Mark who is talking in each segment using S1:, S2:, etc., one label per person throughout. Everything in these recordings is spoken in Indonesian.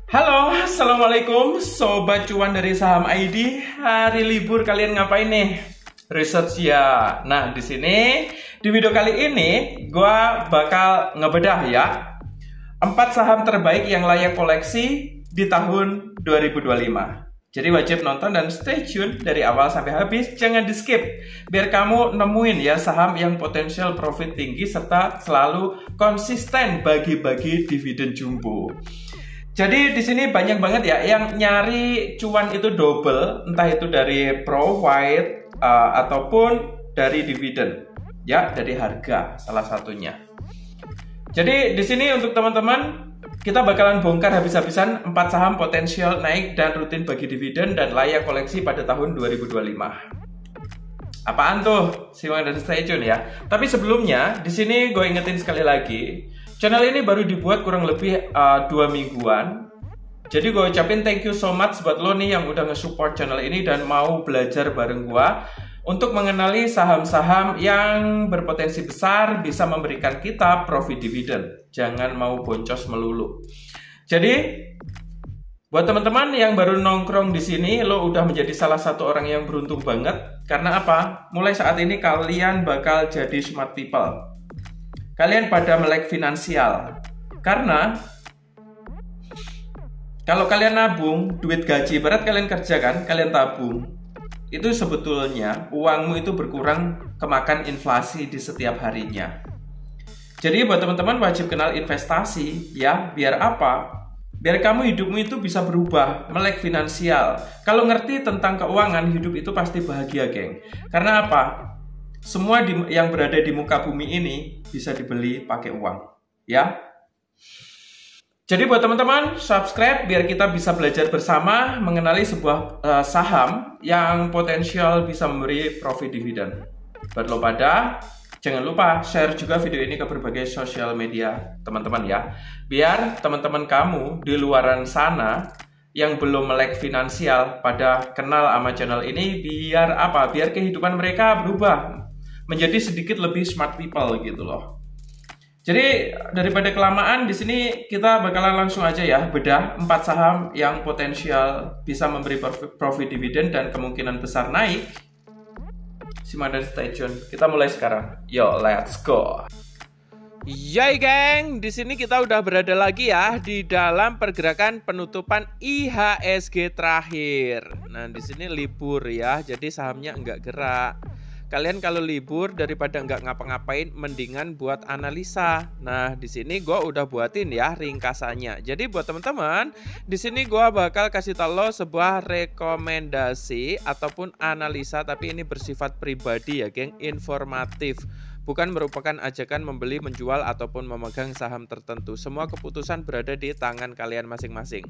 S1: Halo, assalamualaikum, sobat cuan dari Saham ID. Hari libur kalian ngapain nih? Research ya. Nah, di sini di video kali ini gua bakal ngebedah ya 4 saham terbaik yang layak koleksi di tahun 2025. Jadi wajib nonton dan stay tune dari awal sampai habis, jangan di skip biar kamu nemuin ya saham yang potensial profit tinggi serta selalu konsisten bagi-bagi dividen jumbo. Jadi di sini banyak banget ya yang nyari cuan itu double, entah itu dari profit ataupun dari dividen, ya dari harga salah satunya. Jadi di sini untuk teman-teman kita bakalan bongkar habis-habisan 4 saham potensial naik dan rutin bagi dividen dan layak koleksi pada tahun 2025. Apaan tuh? Simak dan stay tune ya. Tapi sebelumnya di sini gue ingetin sekali lagi. Channel ini baru dibuat kurang lebih 2 mingguan. Jadi gue ucapin thank you so much buat lo nih yang udah nge-support channel ini dan mau belajar bareng gue untuk mengenali saham-saham yang berpotensi besar bisa memberikan kita profit dividen. Jangan mau boncos melulu. Jadi buat teman-teman yang baru nongkrong di sini, lo udah menjadi salah satu orang yang beruntung banget. Karena apa? Mulai saat ini kalian bakal jadi smart people. Kalian pada melek finansial. Karena kalau kalian nabung, duit gaji, berat kalian kerja kan, kalian tabung. Itu sebetulnya uangmu itu berkurang kemakan inflasi di setiap harinya. Jadi buat teman-teman wajib kenal investasi ya, biar apa? Biar kamu hidupmu itu bisa berubah, melek finansial. Kalau ngerti tentang keuangan, hidup itu pasti bahagia, geng. Karena apa? Semua yang berada di muka bumi ini bisa dibeli pakai uang, ya. Jadi buat teman-teman, subscribe biar kita bisa belajar bersama mengenali sebuah saham yang potensial bisa memberi profit dividen. Buat lo pada, jangan lupa share juga video ini ke berbagai sosial media teman-teman ya. Biar teman-teman kamu di luaran sana yang belum melek finansial pada kenal sama channel ini, biar apa? Biar kehidupan mereka berubah menjadi sedikit lebih smart people gitu loh. Jadi daripada kelamaan di sini kita bakalan langsung aja ya bedah 4 saham yang potensial bisa memberi profit dividen dan kemungkinan besar naik. Simak dan stay tune. Kita mulai sekarang. Yo, let's go.
S2: Yay geng, di sini kita udah berada lagi ya di dalam pergerakan penutupan IHSG terakhir. Nah, di sini libur ya, jadi sahamnya nggak gerak. Kalian kalau libur daripada nggak ngapa-ngapain, mendingan buat analisa. Nah, di sini gue udah buatin ya ringkasannya. Jadi buat teman-teman, di sini gue bakal kasih tahu lo sebuah rekomendasi ataupun analisa, tapi ini bersifat pribadi ya, geng, informatif. Bukan merupakan ajakan membeli, menjual, ataupun memegang saham tertentu. Semua keputusan berada di tangan kalian masing-masing.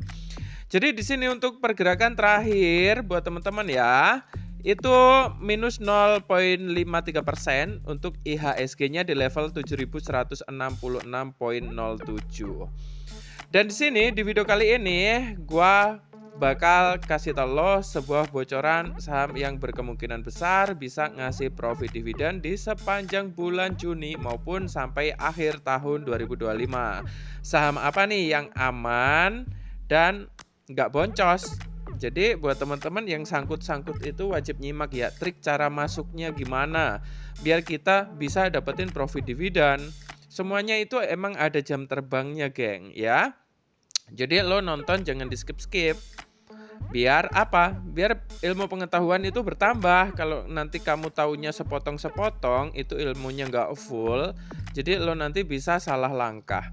S2: Jadi di sini untuk pergerakan terakhir buat teman-teman ya, itu minus 0,53% untuk IHSG-nya di level 7166.07. Dan di sini di video kali ini gua bakal kasih tahu lo sebuah bocoran saham yang berkemungkinan besar bisa ngasih profit dividen di sepanjang bulan Juni maupun sampai akhir tahun 2025. Saham apa nih yang aman dan nggak boncos? Jadi buat teman-teman yang sangkut-sangkut itu wajib nyimak ya trik cara masuknya gimana biar kita bisa dapetin profit dividen. Semuanya itu emang ada jam terbangnya, geng, ya. Jadi lo nonton jangan di skip-skip. Biar apa? Biar ilmu pengetahuan itu bertambah. Kalau nanti kamu taunya sepotong-sepotong, itu ilmunya nggak full. Jadi lo nanti bisa salah langkah.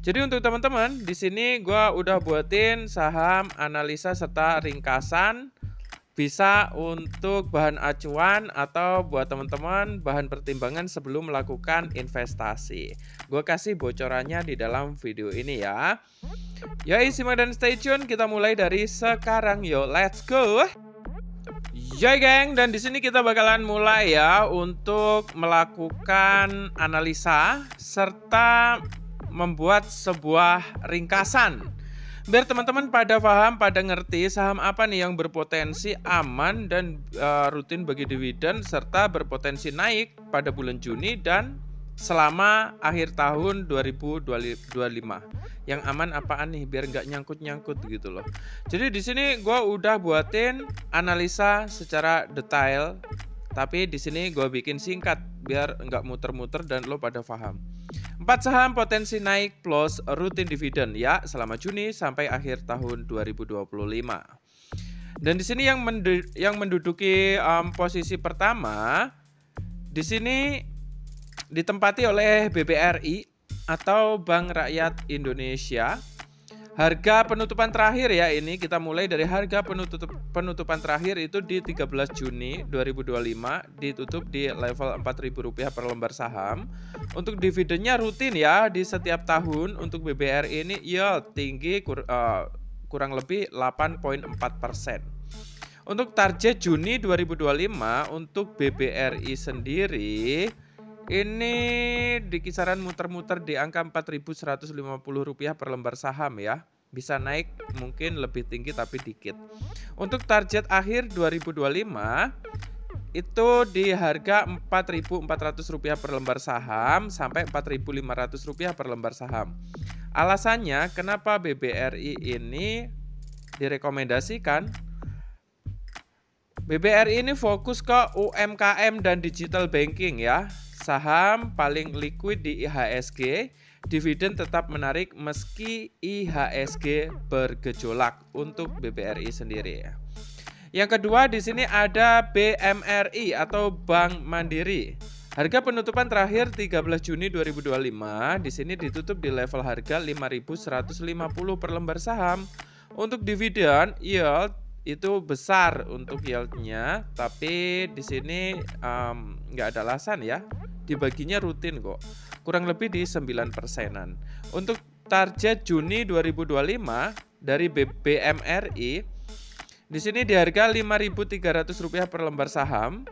S2: Jadi untuk teman-teman, di sini gue udah buatin saham, analisa, serta ringkasan. Bisa untuk bahan acuan atau buat teman-teman bahan pertimbangan sebelum melakukan investasi. Gue kasih bocorannya di dalam video ini ya. Yoi, simak dan stay tune. Kita mulai dari sekarang. Yo, let's go. Yoi geng, dan di sini kita bakalan mulai ya untuk melakukan analisa serta membuat sebuah ringkasan biar teman-teman pada paham, pada ngerti saham apa nih yang berpotensi aman dan rutin bagi dividen serta berpotensi naik pada bulan Juni dan selama akhir tahun 2025. Yang aman apaan nih biar nggak nyangkut-nyangkut gitu loh. Jadi di sini gue udah buatin analisa secara detail, tapi di sini gue bikin singkat biar nggak muter-muter dan lo pada paham. 4 saham potensi naik plus rutin dividen ya selama Juni sampai akhir tahun 2025. Dan di sini yang menduduki posisi pertama di sini ditempati oleh BBRI atau Bank Rakyat Indonesia. Harga penutupan terakhir ya, ini kita mulai dari harga penutupan terakhir itu di 13 Juni 2025 ditutup di level Rp4.000 per lembar saham. Untuk dividennya rutin ya di setiap tahun. Untuk BBRI ini yield tinggi kurang lebih 8,4%. Untuk target Juni 2025 untuk BBRI sendiri ini di kisaran muter-muter di angka Rp4.150 per lembar saham ya. Bisa naik mungkin lebih tinggi tapi dikit. Untuk target akhir 2025 itu di harga Rp4.400 per lembar saham sampai Rp4.500 per lembar saham. Alasannya kenapa BBRI ini direkomendasikan? BBRI ini fokus ke UMKM dan digital banking ya. Saham paling liquid di IHSG, dividen tetap menarik meski IHSG bergejolak untuk BBRI sendiri. Yang kedua di sini ada BMRI atau Bank Mandiri. Harga penutupan terakhir 13 Juni 2025 di sini ditutup di level harga Rp5.150 per lembar saham. Untuk dividen yield itu besar untuk yieldnya, tapi di sini nggak ada alasan ya. Dibaginya rutin kok, kurang lebih di 9%-an. Untuk target Juni 2025 dari BMRI di sini di harga Rp5.300 per lembar saham.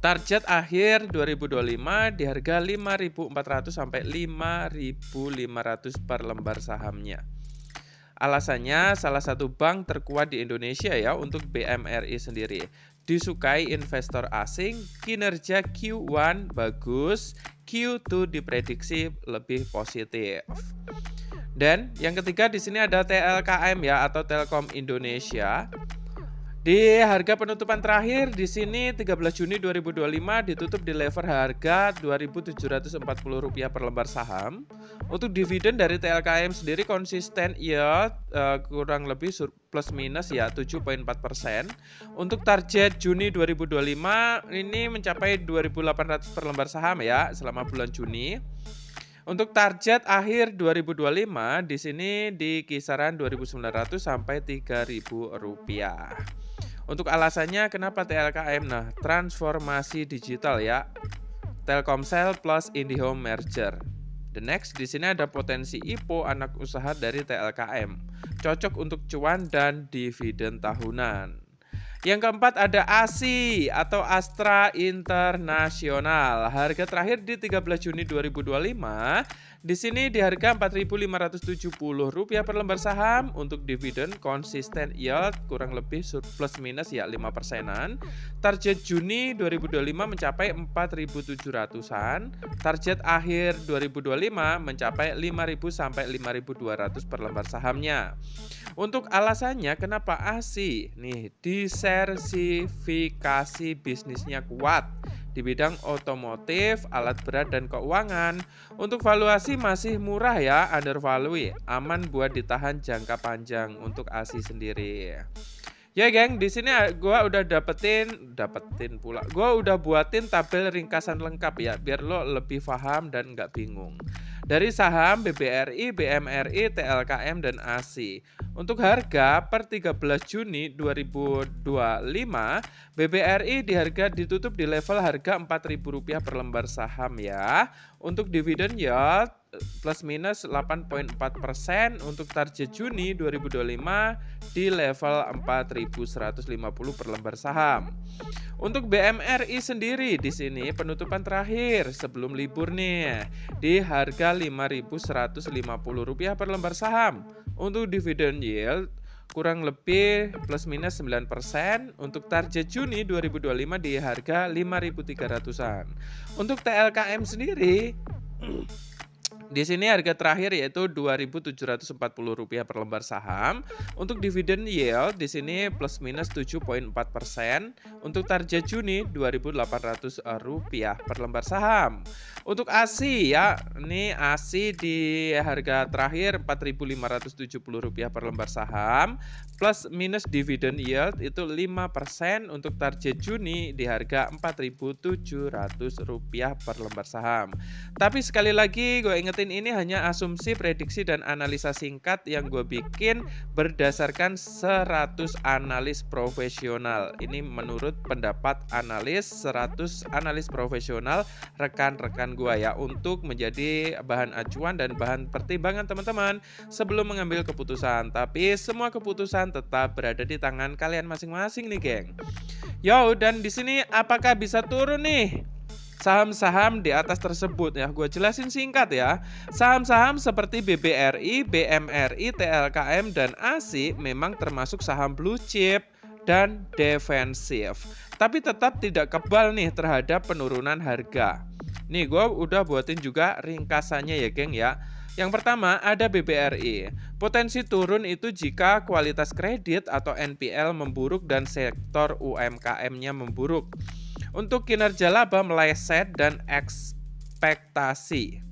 S2: Target akhir 2025 di harga Rp5.400 sampai Rp5.500 per lembar sahamnya. Alasannya salah satu bank terkuat di Indonesia ya untuk BMRI sendiri. Disukai investor asing, kinerja Q1 bagus, Q2 diprediksi lebih positif. Dan yang ketiga di sini ada TLKM ya atau Telkom Indonesia. Di harga penutupan terakhir di sini 13 Juni 2025 ditutup di level harga Rp2.740 per lembar saham. Untuk dividen dari TLKM sendiri konsisten yield kurang lebih plus minus ya 7,4%. Untuk target Juni 2025 ini mencapai Rp2.800 per lembar saham ya selama bulan Juni. Untuk target akhir 2025 di sini di kisaran Rp2.900 sampai Rp3.000. Untuk alasannya kenapa TLKM? Nah, transformasi digital ya. Telkomsel plus IndiHome merger. The next di sini ada potensi IPO anak usaha dari TLKM. Cocok untuk cuan dan dividen tahunan. Yang keempat ada ASI atau Astra International. Harga terakhir di 13 Juni 2025. Di sini di harga Rp4.570 per lembar saham. Untuk dividen konsisten yield kurang lebih plus minus ya 5%-an. Target Juni 2025 mencapai 4.700-an. Target akhir 2025 mencapai 5.000 sampai 5.200 per lembar sahamnya. Untuk alasannya kenapa ASI? Nih, diversifikasi bisnisnya kuat di bidang otomotif, alat berat dan keuangan. Untuk valuasi masih murah ya, undervalue, aman buat ditahan jangka panjang untuk ASI sendiri. Ya geng, di sini gua udah gua udah buatin tabel ringkasan lengkap ya, biar lo lebih paham dan nggak bingung. Dari saham BBRI, BMRI, TLKM dan ASI. Untuk harga per 13 Juni 2025, BBRI ditutup di level harga Rp4.000 per lembar saham ya. Untuk dividen yield plus minus 8,4%. Untuk target Juni 2025 di level Rp4.150 per lembar saham. Untuk BMRI sendiri di sini penutupan terakhir sebelum libur nih di harga Rp5.150 per lembar saham. Untuk dividen yield kurang lebih plus minus 9%. Untuk target Juni 2025 di harga 5.300-an. Untuk TLKM sendiri di sini harga terakhir yaitu Rp2.740 per lembar saham. Untuk dividen yield di sini plus minus 7,4%. Untuk target Juni Rp2.800 per lembar saham. Untuk ASI ya, ini ASI di harga terakhir Rp4.570 per lembar saham. Plus minus dividen yield itu 5%. Untuk target Juni di harga Rp4.700 per lembar saham. Tapi sekali lagi gue ingetin, ini hanya asumsi, prediksi, dan analisa singkat yang gue bikin berdasarkan 100 analis profesional. Ini menurut pendapat analis 100 analis profesional rekan-rekan gue ya, untuk menjadi bahan acuan dan bahan pertimbangan teman-teman sebelum mengambil keputusan. Tapi semua keputusan tetap berada di tangan kalian masing-masing nih, geng. Yo, dan di sini apakah bisa turun nih saham-saham di atas tersebut ya? Gue jelasin singkat ya. Saham-saham seperti BBRI, BMRI, TLKM, dan ASI memang termasuk saham blue chip dan defensif, tapi tetap tidak kebal nih terhadap penurunan harga. Nih gue udah buatin juga ringkasannya ya, geng ya. Yang pertama ada BBRI. Potensi turun itu jika kualitas kredit atau NPL memburuk dan sektor UMKM-nya memburuk. Untuk kinerja laba meleset dan ekspektasi.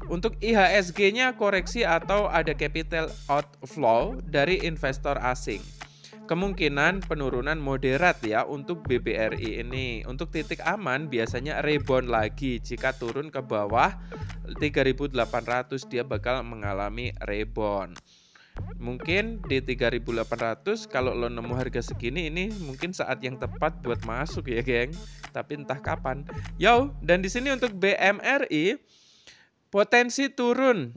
S2: Untuk IHSG-nya koreksi atau ada capital outflow dari investor asing. Kemungkinan penurunan moderat ya untuk BBRI ini. Untuk titik aman biasanya rebound lagi. Jika turun ke bawah 3.800 dia bakal mengalami rebound. Mungkin di 3.800 kalau lo nemu harga segini, ini mungkin saat yang tepat buat masuk ya, geng. Tapi entah kapan. Yo, dan di sini untuk BMRI potensi turun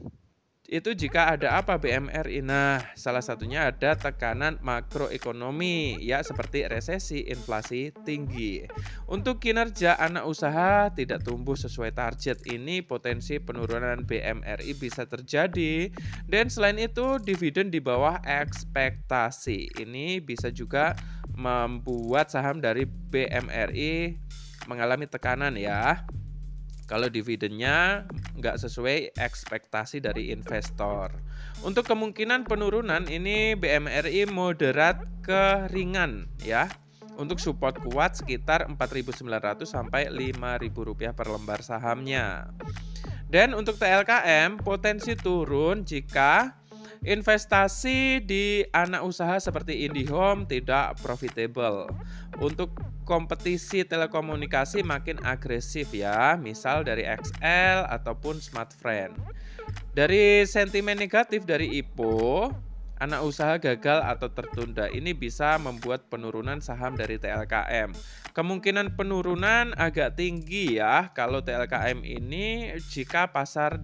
S2: itu jika ada apa BMRI? Nah, salah satunya ada tekanan makroekonomi ya, seperti resesi, inflasi tinggi. Untuk kinerja anak usaha tidak tumbuh sesuai target, ini potensi penurunan BMRI bisa terjadi. Dan selain itu dividen di bawah ekspektasi, ini bisa juga membuat saham dari BMRI mengalami tekanan ya, kalau dividennya nggak sesuai ekspektasi dari investor. Untuk kemungkinan penurunan ini BMRI moderat ke ringan ya. Untuk support kuat sekitar 4.900 sampai Rp5.000 per lembar sahamnya. Dan untuk TLKM potensi turun jika investasi di anak usaha seperti IndiHome tidak profitable. Untuk kompetisi telekomunikasi makin agresif ya, misal dari XL ataupun Smartfren. Dari sentimen negatif dari IPO, anak usaha gagal atau tertunda, ini bisa membuat penurunan saham dari TLKM. Kemungkinan penurunan agak tinggi ya kalau TLKM ini jika pasar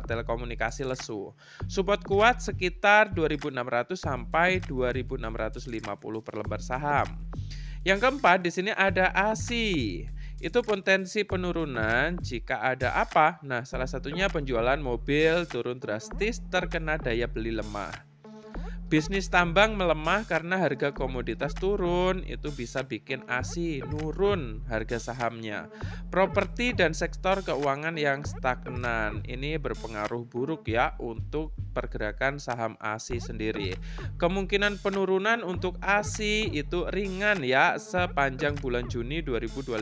S2: telekomunikasi lesu. Support kuat sekitar 2.600 sampai 2.650 per lembar saham. Yang keempat di sini ada ASI. Itu potensi penurunan jika ada apa? Nah, salah satunya penjualan mobil turun drastis terkena daya beli lemah. Bisnis tambang melemah karena harga komoditas turun, itu bisa bikin ASI nurun harga sahamnya. Properti dan sektor keuangan yang stagnan, ini berpengaruh buruk ya untuk pergerakan saham ASI sendiri. Kemungkinan penurunan untuk ASI itu ringan ya sepanjang bulan Juni 2025.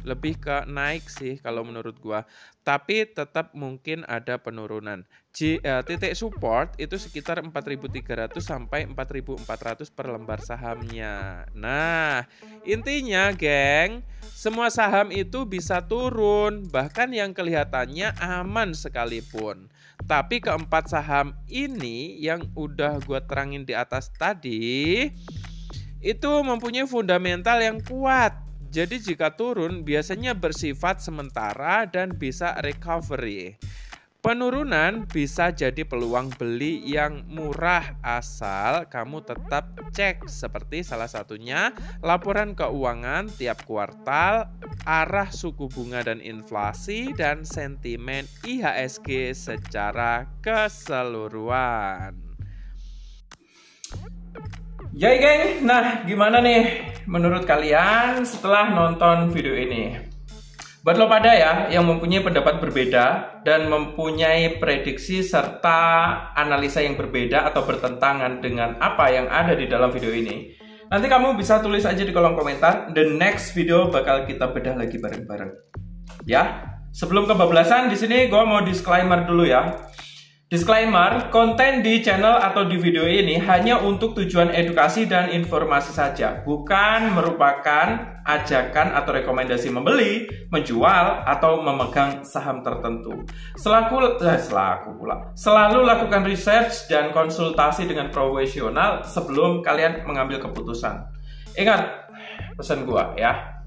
S2: Lebih ke naik sih kalau menurut gua, tapi tetap mungkin ada penurunan. Titik support itu sekitar 4.300 sampai 4.400 per lembar sahamnya. Nah, intinya geng, semua saham itu bisa turun, bahkan yang kelihatannya aman sekalipun. Tapi keempat saham ini yang udah gua terangin di atas tadi itu mempunyai fundamental yang kuat. Jadi jika turun biasanya bersifat sementara dan bisa recovery. Penurunan bisa jadi peluang beli yang murah asal kamu tetap cek, seperti salah satunya laporan keuangan tiap kuartal, arah suku bunga dan inflasi, dan sentimen IHSG secara keseluruhan.
S1: Yay geng, nah gimana nih menurut kalian setelah nonton video ini? Buat lo pada ya yang mempunyai pendapat berbeda dan mempunyai prediksi serta analisa yang berbeda atau bertentangan dengan apa yang ada di dalam video ini, nanti kamu bisa tulis aja di kolom komentar. The next video bakal kita bedah lagi bareng-bareng. Ya, sebelum kebablasan di sini gue mau disclaimer dulu ya. Disclaimer, konten di channel atau di video ini hanya untuk tujuan edukasi dan informasi saja, bukan merupakan ajakan atau rekomendasi membeli, menjual, atau memegang saham tertentu. Selalu lakukan research dan konsultasi dengan profesional sebelum kalian mengambil keputusan. Ingat pesan gua ya,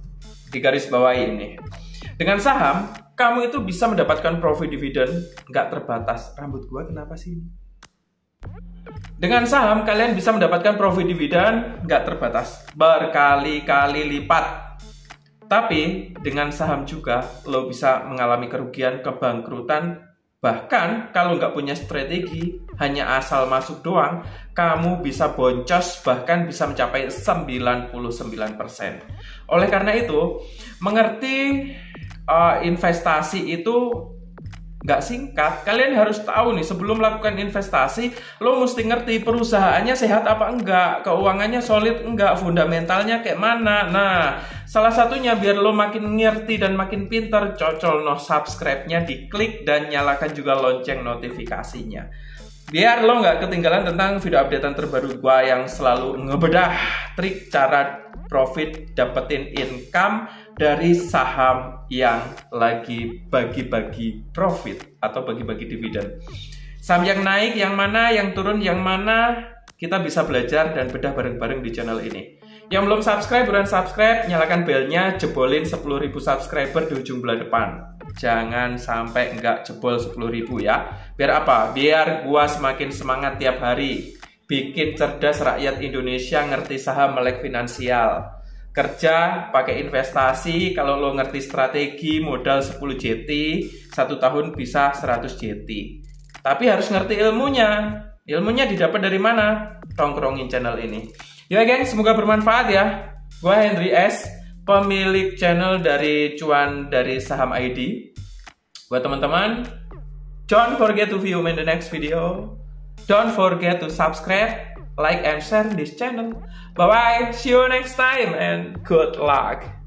S1: di garis bawah ini. Dengan saham, kamu itu bisa mendapatkan profit dividen nggak terbatas. Rambut gua kenapa sih? Dengan saham, kalian bisa mendapatkan profit dividen nggak terbatas, berkali-kali lipat. Tapi, dengan saham juga, lo bisa mengalami kerugian, kebangkrutan. Bahkan, kalau nggak punya strategi, hanya asal masuk doang, kamu bisa boncos, bahkan bisa mencapai 99%. Oleh karena itu, mengerti investasi itu nggak singkat. Kalian harus tahu nih, sebelum melakukan investasi, lo mesti ngerti perusahaannya sehat apa enggak, keuangannya solid enggak, fundamentalnya kayak mana. Nah, salah satunya biar lo makin ngerti dan makin pintar, cocol no subscribe-nya diklik dan nyalakan juga lonceng notifikasinya. Biar lo nggak ketinggalan tentang video updatean terbaru gua yang selalu ngebedah trik cara profit dapetin income dari saham yang lagi bagi-bagi profit atau bagi-bagi dividen. Saham yang naik yang mana, yang turun yang mana, kita bisa belajar dan bedah bareng-bareng di channel ini. Yang belum subscribe, buruan subscribe, nyalakan belnya, jebolin 10.000 subscriber di ujung bulan depan. Jangan sampai nggak jebol 10.000 ya. Biar apa? Biar gua semakin semangat tiap hari. Bikin cerdas rakyat Indonesia ngerti saham, melek finansial. Kerja, pakai investasi, kalau lo ngerti strategi, modal 10 JT, 1 tahun bisa 100 JT. Tapi harus ngerti ilmunya. Ilmunya didapat dari mana? Tongkrongin channel ini. Ya geng, semoga bermanfaat ya. Gua Henry S, pemilik channel dari Cuan dari Saham ID. Buat teman-teman, don't forget to view in the next video. Don't forget to subscribe, like and share this channel. Bye bye, see you next time and good luck.